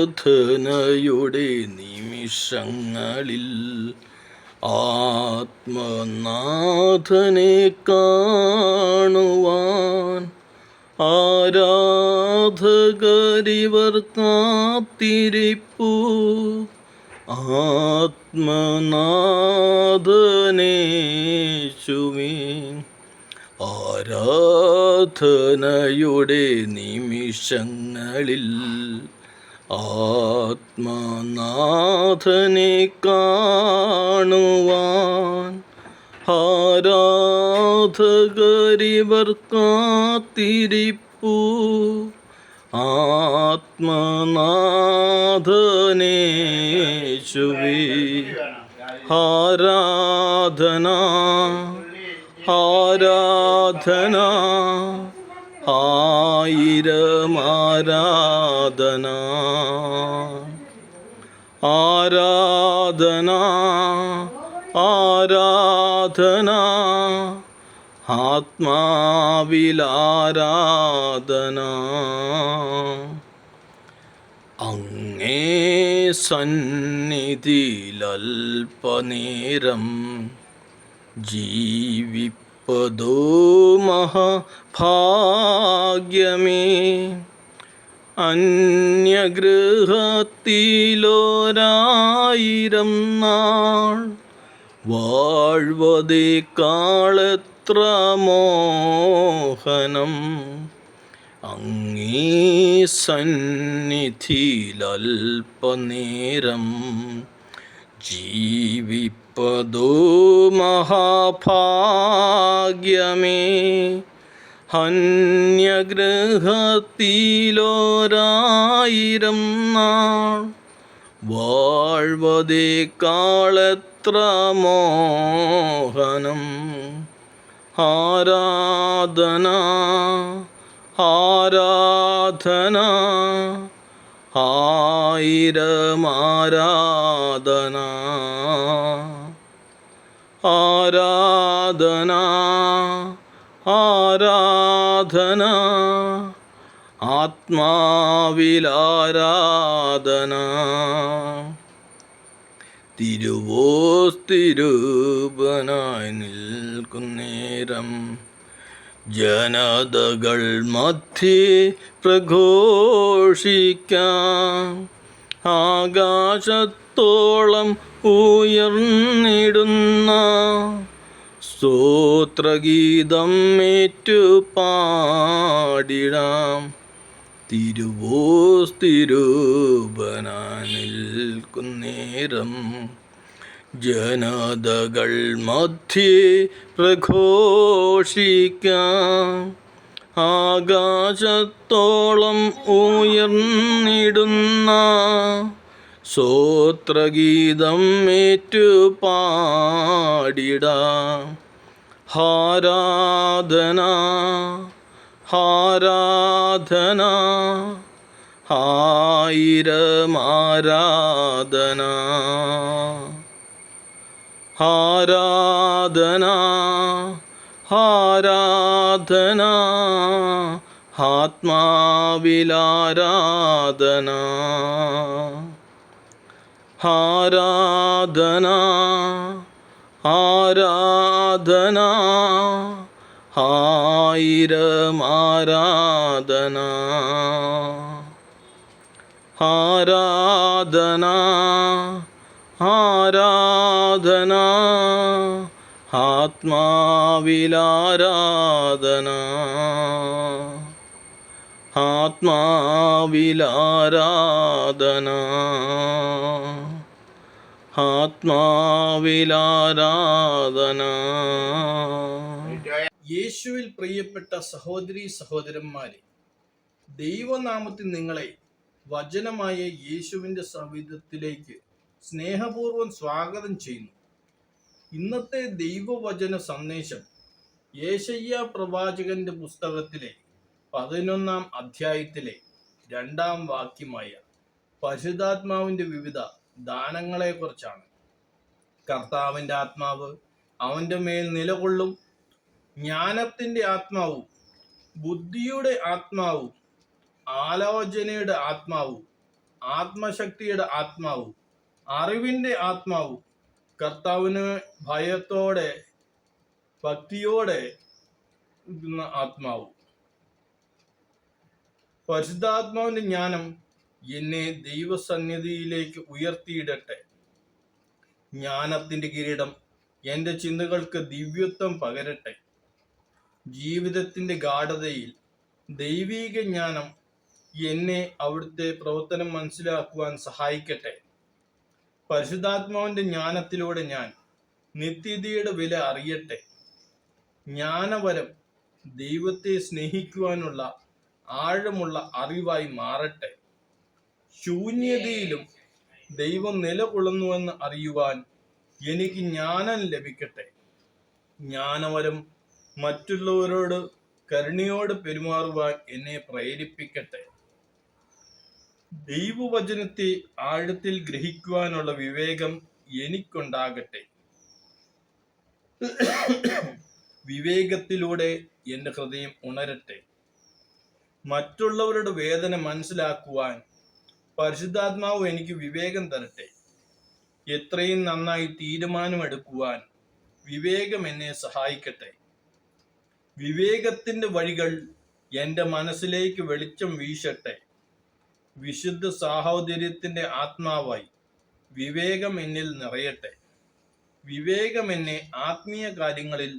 ആരാധനയുടെ നിമിഷങ്ങളിൽ ആത്മനാഥനെ കാണുവാൻ ആരാധകരിവർ കാത്തിരിപ്പു. ആത്മനാഥനേശുവേ, ആരാധനയുടെ നിമിഷങ്ങളിൽ ആത്മനാഥനെ കാണുവാൻ ആരാധകരിവർ കാത്തിരിപ്പു. ആത്മനാഥനേശുവേ, ആരാധന ആരാധന ആയിരം ആരാധന. ആരാധന ആരാധന ആത്മാവിലാരാധന. അങ്ങേ സന്നിധിയിലൽപനേരം ജീവിപ്പതോ മഹാഭാഗ്യമേ. അന്യഗൃഹത്തിലൊരായിരം നാൾ വാഴ്വതേക്കാളെത്ര മോഹനം. അങ്ങേ സന്നിധിയിലൽപനേരം ജീവിപ്പതോ മഹാഭാഗ്യമേ. അന്യഗൃഹത്തിലൊരായിരം നാൾ വാഴ്വതേക്കാളെത്ര മോഹനം. ആരാധന ആരാധന ആയിരം ആരാധന. ആരാധന ആരാധന ആത്മാവിലാരാധന. തിരുവോസ്തിരൂപനായി നിൽക്കുന്നേരം ജനതകൾ മധ്യേ പ്രഘോഷിക്കാം. ആകാശത്തോളം ഉയർന്നിടുന്ന സ്തോത്രഗീതം ഏറ്റുപാടിടാം. തിരുവോസ്തിരൂപനായി നിൽക്കുന്നേരം ജനതകൾ മധ്യേ പ്രഘോഷിക്കാം. ആകാശത്തോളം ഉയർന്നിടുന്ന സ്തോത്രഗീതം ഏറ്റുപാടിടാം. ആരാധന ആരാധന ആയിരം ആരാധന. ആരാധന ആരാധന ആത്മാവിലാരാധന. ആരാധന ആരാധന ആയിരം ആരാധന. ആരാധന ആരാധന ആത്മാവിലാരാധന. ആത്മാവിലാരാധന ആത്മാവിലാരാധന. യേശുവിൽ പ്രിയപ്പെട്ട സഹോദരീ സഹോദരന്മാരെ, ദൈവനാമത്തിൽ നിങ്ങളെ വചനമായ യേശുവിൻ്റെ സവിധത്തിലേക്ക് സ്നേഹപൂർവ്വം സ്വാഗതം ചെയ്യുന്നു. ഇന്നത്തെ ദൈവവചന സന്ദേശം യേശയ്യാ പ്രവാചകന്റെ പുസ്തകത്തിലെ 11-ാം അധ്യായത്തിലെ 2-ാം വാക്യമായ പരിശുദ്ധാത്മാവിൻ്റെ വിവിധ ദാനങ്ങളെക്കുറിച്ചാണ്. കർത്താവിൻ്റെ ആത്മാവ് അവൻ്റെ മേൽ നിലകൊള്ളും. ജ്ഞാനത്തിൻ്റെ ആത്മാവും ബുദ്ധിയുടെ ആത്മാവും ആലോചനയുടെ ആത്മാവും ആത്മശക്തിയുടെ ആത്മാവും അറിവിന്റെ ആത്മാവും കർത്താവിന് ഭയത്തോടെ ഭക്തിയോടെ ഇരിക്കുന്ന ആത്മാവും. പരിശുദ്ധാത്മാവിന്റെ ജ്ഞാനം എന്നെ ദൈവസന്നിധിയിലേക്ക് ഉയർത്തിയിടട്ടെ. ജ്ഞാനത്തിന്റെ കിരീടം എൻ്റെ ചിന്തകൾക്ക് ദിവ്യത്വം പകരട്ടെ. ജീവിതത്തിന്റെ ഗാഢതയിൽ ദൈവീക ജ്ഞാനം എന്നെ അവിടുത്തെ പ്രവർത്തനം മനസ്സിലാക്കുവാൻ സഹായിക്കട്ടെ. പരിശുദ്ധാത്മാവിന്റെ ജ്ഞാനത്തിലൂടെ ഞാൻ നിത്യതയുടെ വില അറിയട്ടെ. ജ്ഞാനവരം ദൈവത്തെ സ്നേഹിക്കുവാനുള്ള ആഴമുള്ള അറിവായി മാറട്ടെ. ശൂന്യതയിലും ദൈവം നിലകൊള്ളുന്നുവെന്ന് അറിയുവാൻ എനിക്ക് ജ്ഞാനം ലഭിക്കട്ടെ. ജ്ഞാനവരം മറ്റുള്ളവരോട് കരുണയോട് പെരുമാറുവാൻ എന്നെ പ്രേരിപ്പിക്കട്ടെ. ദൈവവചനത്തെ ആഴത്തിൽ ഗ്രഹിക്കുവാനുള്ള വിവേകം എനിക്കുണ്ടാകട്ടെ. വിവേകത്തിലൂടെ എൻ്റെ ഹൃദയം ഉണരട്ടെ. മറ്റുള്ളവരുടെ വേദന മനസ്സിലാക്കുവാൻ പരിശുദ്ധാത്മാവ് എനിക്ക് വിവേകം തരട്ടെ. എത്രയും നന്നായി തീരുമാനമെടുക്കുവാൻ വിവേകം എന്നെ സഹായിക്കട്ടെ. വിവേകത്തിന്റെ വഴികൾ എൻ്റെ മനസ്സിലേക്ക് വെളിച്ചം വീശട്ടെ. വിശുദ്ധ സാഹോദര്യത്തിന്റെ ആത്മാവായി വിവേകം എന്നിൽ നിറയട്ടെ. വിവേകം എന്നെ ആത്മീയ കാര്യങ്ങളിൽ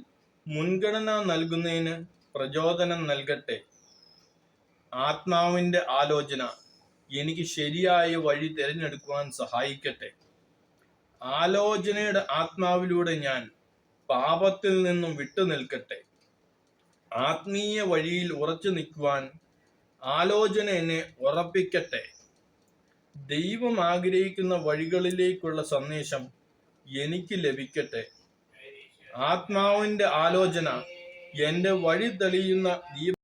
മുൻഗണന നൽകുന്നതിന് പ്രചോദനം നൽകട്ടെ. ആത്മാവിന്റെ ആലോചന എനിക്ക് ശരിയായ വഴി തിരഞ്ഞെടുക്കുവാൻ സഹായിക്കട്ടെ. ആലോചനയുടെ ആത്മാവിലൂടെ ഞാൻ പാപത്തിൽ നിന്നും വിട്ടുനിൽക്കട്ടെ. ആത്മീയ വഴിയിൽ ഉറച്ചു നിൽക്കുവാൻ ആലോചന എന്നെ ഉറപ്പിക്കട്ടെ. ദൈവം ആഗ്രഹിക്കുന്ന വഴികളിലേക്കുള്ള സന്ദേശം എനിക്ക് ലഭിക്കട്ടെ. ആത്മാവിന്റെ ആലോചന എൻ്റെ വഴി തെളിയുന്ന